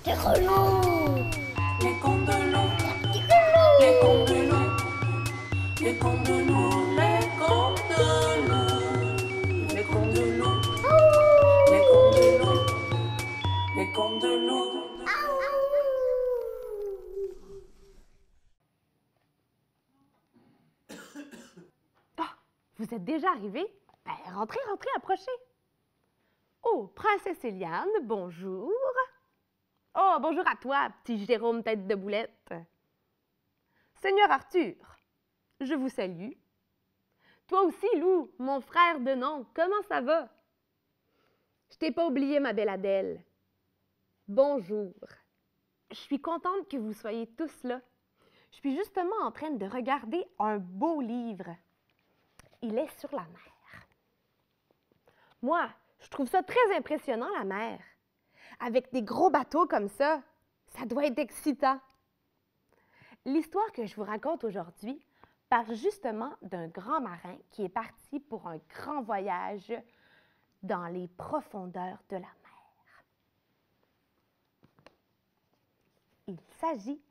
Les grenouilles. Les contes de loup, Les grenouilles. les contes de loup, les contes de loup, les contes de loup, les contes de loup, les contes de loup, les contes de loup. Vous êtes déjà arrivés? Ben, rentrez, rentrez, approchez. Oh, Princesse Eliane, bonjour. Oh, bonjour à toi, petit Jérôme tête de boulette. Seigneur Arthur, je vous salue. Toi aussi, Lou, mon frère de nom, comment ça va? Je t'ai pas oublié, ma belle Adèle. Bonjour. Je suis contente que vous soyez tous là. Je suis justement en train de regarder un beau livre. Il est sur la mer. Moi, je trouve ça très impressionnant, la mer. Avec des gros bateaux comme ça doit être excitant. L'histoire que je vous raconte aujourd'hui parle justement d'un grand marin qui est parti pour un grand voyage dans les profondeurs de la mer. Il s'agit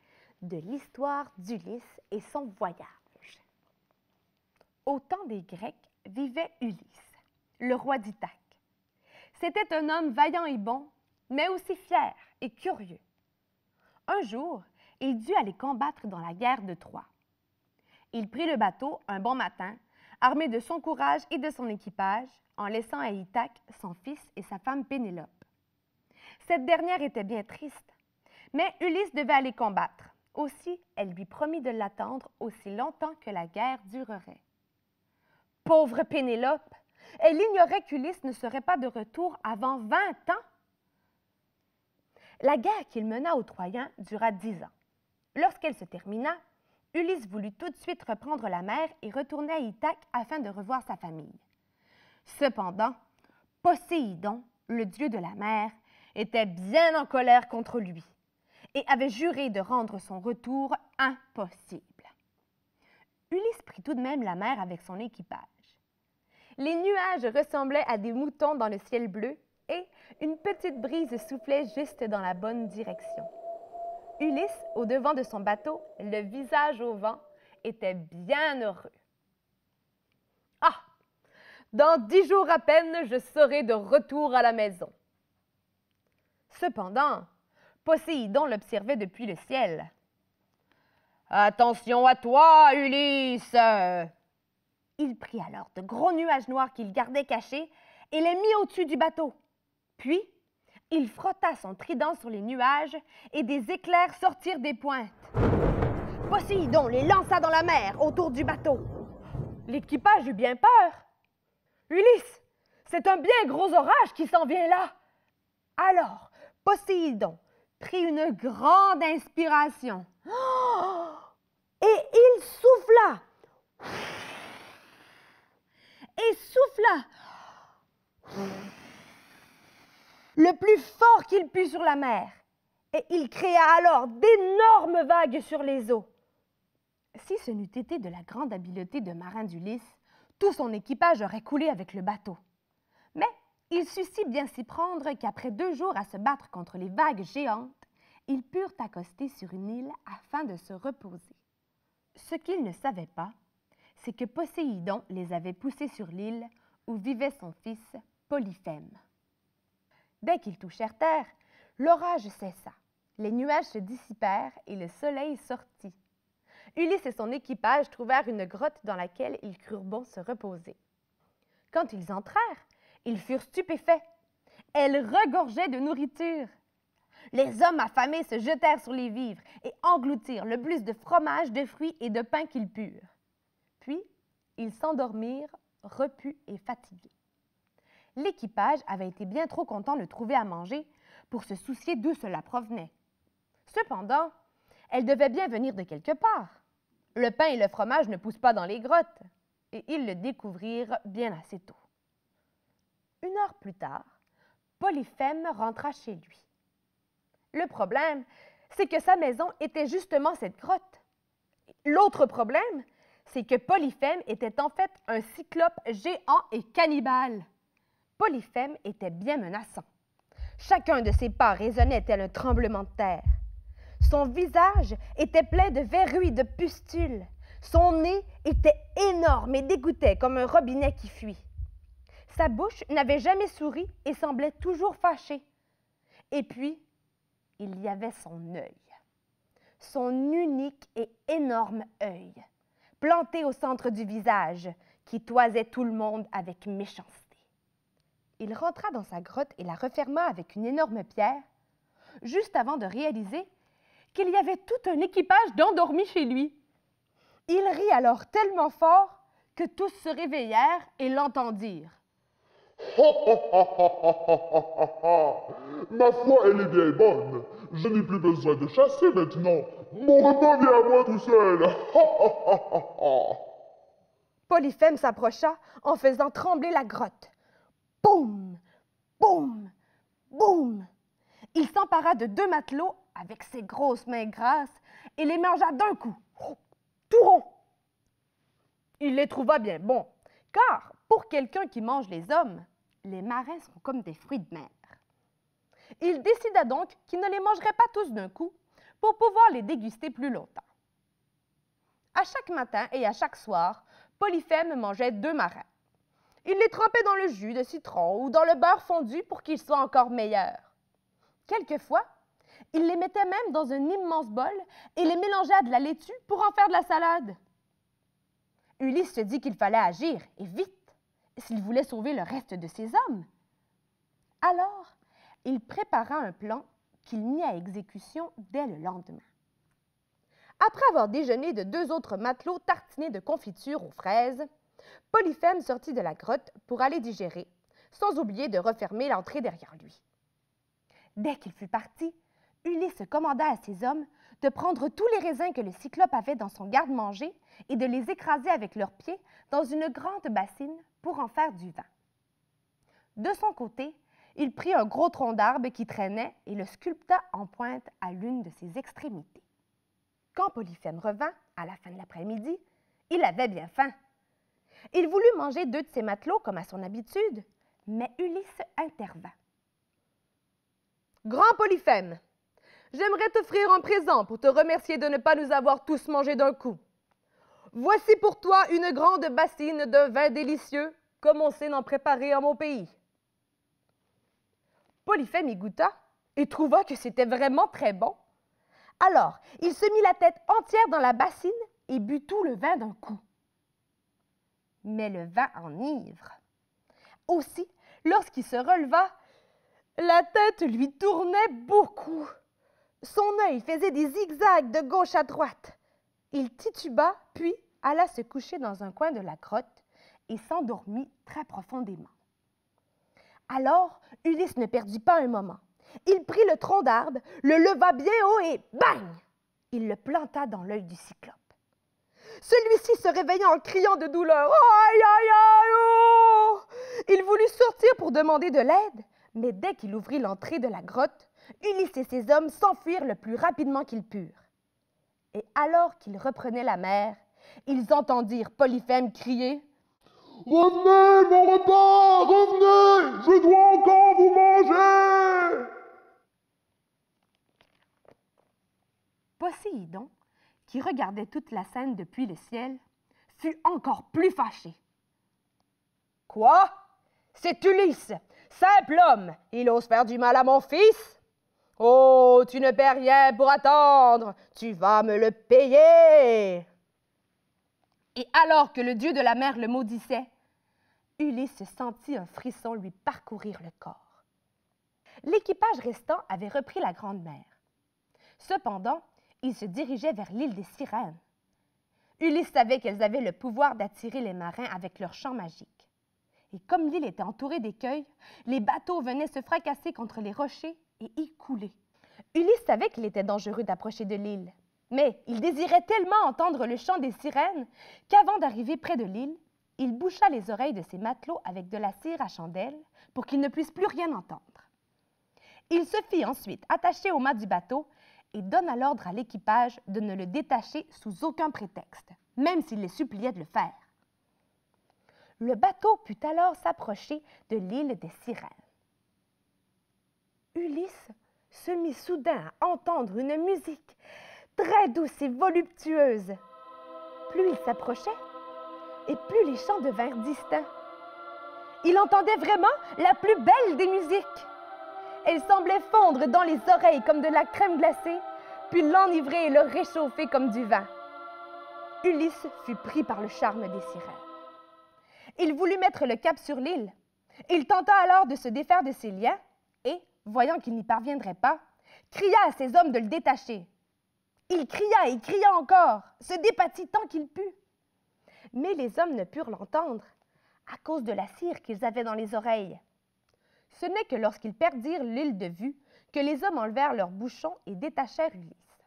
de l'histoire d'Ulysse et son voyage. Au temps des Grecs vivait Ulysse, le roi d'Ithaque. C'était un homme vaillant et bon, mais aussi fier et curieux. Un jour, il dut aller combattre dans la guerre de Troie. Il prit le bateau un bon matin, armé de son courage et de son équipage, en laissant à Ithaque son fils et sa femme Pénélope. Cette dernière était bien triste, mais Ulysse devait aller combattre. Aussi, elle lui promit de l'attendre aussi longtemps que la guerre durerait. Pauvre Pénélope! Elle ignorait qu'Ulysse ne serait pas de retour avant 20 ans. La guerre qu'il mena aux Troyens dura 10 ans. Lorsqu'elle se termina, Ulysse voulut tout de suite reprendre la mer et retourner à Ithaque afin de revoir sa famille. Cependant, Poséidon, le dieu de la mer, était bien en colère contre lui et avait juré de rendre son retour impossible. Ulysse prit tout de même la mer avec son équipage. Les nuages ressemblaient à des moutons dans le ciel bleu et une petite brise soufflait juste dans la bonne direction. Ulysse, au devant de son bateau, le visage au vent, était bien heureux. « Ah! Dans 10 jours à peine, je serai de retour à la maison. » Cependant, Poséidon l'observait depuis le ciel. « Attention à toi, Ulysse !» Il prit alors de gros nuages noirs qu'il gardait cachés et les mit au-dessus du bateau. Puis, il frotta son trident sur les nuages et des éclairs sortirent des pointes. Poséidon les lança dans la mer autour du bateau. L'équipage eut bien peur. « Ulysse, c'est un bien gros orage qui s'en vient là. » Alors, Poséidon prit une grande inspiration. Et il souffla. Et souffla le plus fort qu'il put sur la mer, et il créa alors d'énormes vagues sur les eaux. Si ce n'eût été de la grande habileté de marin d'Ulysse, tout son équipage aurait coulé avec le bateau. Mais il sut si bien s'y prendre qu'après 2 jours à se battre contre les vagues géantes, ils purent accoster sur une île afin de se reposer. Ce qu'ils ne savaient pas, c'est que Poséidon les avait poussés sur l'île où vivait son fils Polyphème. Dès qu'ils touchèrent terre, l'orage cessa, les nuages se dissipèrent et le soleil sortit. Ulysse et son équipage trouvèrent une grotte dans laquelle ils crurent bon se reposer. Quand ils entrèrent, ils furent stupéfaits. Elle regorgeait de nourriture. Les hommes affamés se jetèrent sur les vivres et engloutirent le plus de fromage, de fruits et de pain qu'ils purent. Puis, ils s'endormirent, repus et fatigués. L'équipage avait été bien trop content de trouver à manger pour se soucier d'où cela provenait. Cependant, elle devait bien venir de quelque part. Le pain et le fromage ne poussent pas dans les grottes, et ils le découvrirent bien assez tôt. 1 heure plus tard, Polyphème rentra chez lui. Le problème, c'est que sa maison était justement cette grotte. L'autre problème, c'est que Polyphème était en fait un cyclope géant et cannibale. Polyphème était bien menaçant. Chacun de ses pas résonnait tel un tremblement de terre. Son visage était plein de verrues et de pustules. Son nez était énorme et dégoûtait comme un robinet qui fuit. Sa bouche n'avait jamais souri et semblait toujours fâchée. Et puis, il y avait son œil. Son unique et énorme œil, planté au centre du visage, qui toisait tout le monde avec méchanceté. Il rentra dans sa grotte et la referma avec une énorme pierre, juste avant de réaliser qu'il y avait tout un équipage d'endormis chez lui. Il rit alors tellement fort que tous se réveillèrent et l'entendirent. Ma foi, elle est bien bonne. Je n'ai plus besoin de chasser maintenant. Mon repas vient à moi tout seul. Polyphème s'approcha en faisant trembler la grotte. Boum! Boum! Boum! Il s'empara de 2 matelots avec ses grosses mains grasses et les mangea d'un coup, tout rond. Il les trouva bien bons, car pour quelqu'un qui mange les hommes, les marins sont comme des fruits de mer. Il décida donc qu'il ne les mangerait pas tous d'un coup pour pouvoir les déguster plus longtemps. À chaque matin et à chaque soir, Polyphème mangeait 2 marins. Il les trempait dans le jus de citron ou dans le beurre fondu pour qu'ils soient encore meilleurs. Quelquefois, il les mettait même dans un immense bol et les mélangeait à de la laitue pour en faire de la salade. Ulysse se dit qu'il fallait agir, et vite, s'il voulait sauver le reste de ses hommes. Alors, il prépara un plan qu'il mit à exécution dès le lendemain. Après avoir déjeuné de 2 autres matelots tartinés de confiture aux fraises, Polyphème sortit de la grotte pour aller digérer, sans oublier de refermer l'entrée derrière lui. Dès qu'il fut parti, Ulysse commanda à ses hommes de prendre tous les raisins que le Cyclope avait dans son garde-manger et de les écraser avec leurs pieds dans une grande bassine pour en faire du vin. De son côté, il prit un gros tronc d'arbre qui traînait et le sculpta en pointe à l'une de ses extrémités. Quand Polyphème revint, à la fin de l'après-midi, il avait bien faim. Il voulut manger 2 de ses matelots comme à son habitude, mais Ulysse intervint. « Grand Polyphème, j'aimerais t'offrir un présent pour te remercier de ne pas nous avoir tous mangés d'un coup. Voici pour toi une grande bassine de vin délicieux, comme on sait en préparer en mon pays. » Polyphème y goûta et trouva que c'était vraiment très bon. Alors, il se mit la tête entière dans la bassine et but tout le vin d'un coup. Mais le vin enivre. Aussi, lorsqu'il se releva, la tête lui tournait beaucoup. Son œil faisait des zigzags de gauche à droite. Il tituba, puis alla se coucher dans un coin de la grotte et s'endormit très profondément. Alors, Ulysse ne perdit pas un moment. Il prit le tronc d'arbre, le leva bien haut et bang! Il le planta dans l'œil du Cyclope. Celui-ci se réveilla en criant de douleur. Aïe, aïe, aïe! Oh! Il voulut sortir pour demander de l'aide, mais dès qu'il ouvrit l'entrée de la grotte, Ulysse et ses hommes s'enfuirent le plus rapidement qu'ils purent. Et alors qu'ils reprenaient la mer, ils entendirent Polyphème crier « Revenez, mon repas! Revenez! Je dois encore vous manger! » Poséidon, qui regardait toute la scène depuis le ciel, fut encore plus fâché. « Quoi? C'est Ulysse, simple homme, il ose faire du mal à mon fils? Oh, tu ne paies rien pour attendre, tu vas me le payer! » Et alors que le dieu de la mer le maudissait, Ulysse sentit un frisson lui parcourir le corps. L'équipage restant avait repris la grande mer. Cependant, il se dirigeait vers l'île des Sirènes. Ulysse savait qu'elles avaient le pouvoir d'attirer les marins avec leurs chants magiques. Et comme l'île était entourée d'écueils, les bateaux venaient se fracasser contre les rochers et y couler. Ulysse savait qu'il était dangereux d'approcher de l'île, mais il désirait tellement entendre le chant des sirènes qu'avant d'arriver près de l'île, il boucha les oreilles de ses matelots avec de la cire à chandelle pour qu'ils ne puissent plus rien entendre. Il se fit ensuite attacher au mât du bateau et donna l'ordre à l'équipage de ne le détacher sous aucun prétexte, même s'il les suppliait de le faire. Le bateau put alors s'approcher de l'île des Sirènes. Ulysse se mit soudain à entendre une musique très douce et voluptueuse. Plus il s'approchait, et plus les chants devinrent distincts. Il entendait vraiment la plus belle des musiques. Elle semblait fondre dans les oreilles comme de la crème glacée, puis l'enivrer et le réchauffer comme du vin. Ulysse fut pris par le charme des sirènes. Il voulut mettre le cap sur l'île. Il tenta alors de se défaire de ses liens et, voyant qu'il n'y parviendrait pas, cria à ses hommes de le détacher. Il cria et cria encore, se débattit tant qu'il put. Mais les hommes ne purent l'entendre à cause de la cire qu'ils avaient dans les oreilles. Ce n'est que lorsqu'ils perdirent l'île de vue que les hommes enlevèrent leurs bouchons et détachèrent Ulysse.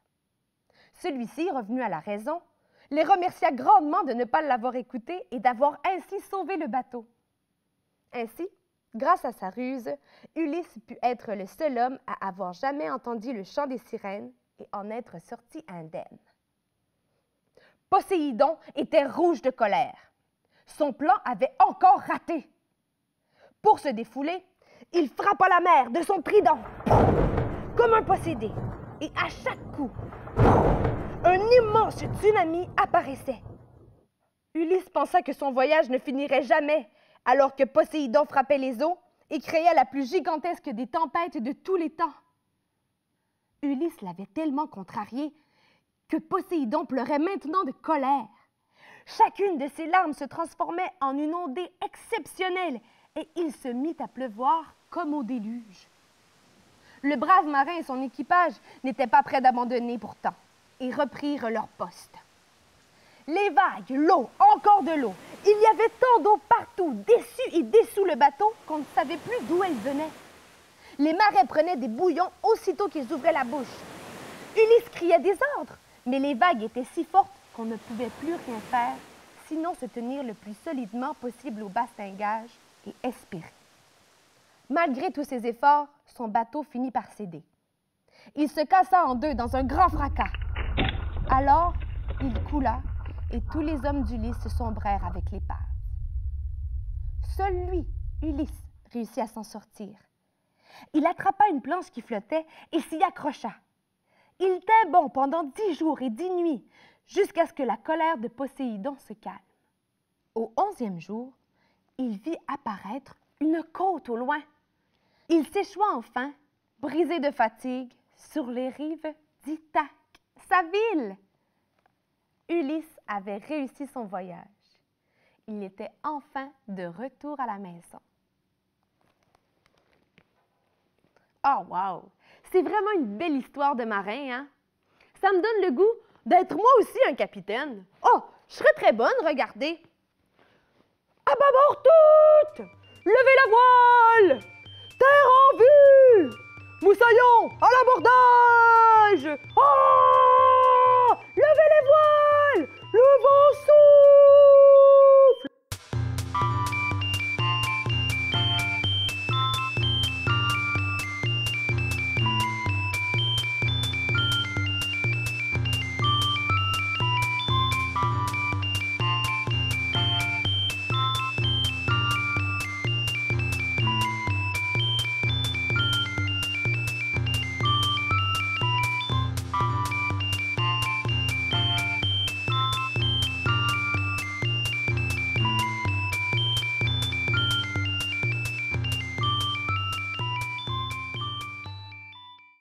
Celui-ci, revenu à la raison, les remercia grandement de ne pas l'avoir écouté et d'avoir ainsi sauvé le bateau. Ainsi, grâce à sa ruse, Ulysse put être le seul homme à avoir jamais entendu le chant des sirènes et en être sorti indemne. Poséidon était rouge de colère. Son plan avait encore raté. Pour se défouler, il frappa la mer de son trident, comme un possédé, et à chaque coup, un immense tsunami apparaissait. Ulysse pensa que son voyage ne finirait jamais, alors que Poséidon frappait les eaux et créait la plus gigantesque des tempêtes de tous les temps. Ulysse l'avait tellement contrarié que Poséidon pleurait maintenant de colère. Chacune de ses larmes se transformait en une ondée exceptionnelle et il se mit à pleuvoir comme au déluge. Le brave marin et son équipage n'étaient pas près d'abandonner pourtant et reprirent leur poste. Les vagues, l'eau, encore de l'eau. Il y avait tant d'eau partout, dessus et dessous le bateau, qu'on ne savait plus d'où elle venait. Les marais prenaient des bouillons aussitôt qu'ils ouvraient la bouche. Ulysse criait des ordres, mais les vagues étaient si fortes qu'on ne pouvait plus rien faire, sinon se tenir le plus solidement possible au bastingage et espérer. Malgré tous ses efforts, son bateau finit par céder. Il se cassa en deux dans un grand fracas. Alors, il coula et tous les hommes d'Ulysse se sombrèrent avec l'épave. Seul lui, Ulysse, réussit à s'en sortir. Il attrapa une planche qui flottait et s'y accrocha. Il tint bon pendant 10 jours et 10 nuits, jusqu'à ce que la colère de Poséidon se calme. Au 11e jour, il vit apparaître une côte au loin. Il s'échoua enfin, brisé de fatigue, sur les rives d'Ithaque, sa ville. Ulysse avait réussi son voyage. Il était enfin de retour à la maison. Oh wow! C'est vraiment une belle histoire de marin, hein? Ça me donne le goût d'être moi aussi un capitaine. Oh, je serais très bonne, regardez. À bâbord toutes! Levez la voile! Terre en vue! Moussaillons, à l'abordage! Oh! Levez les voiles! Le vent souffle!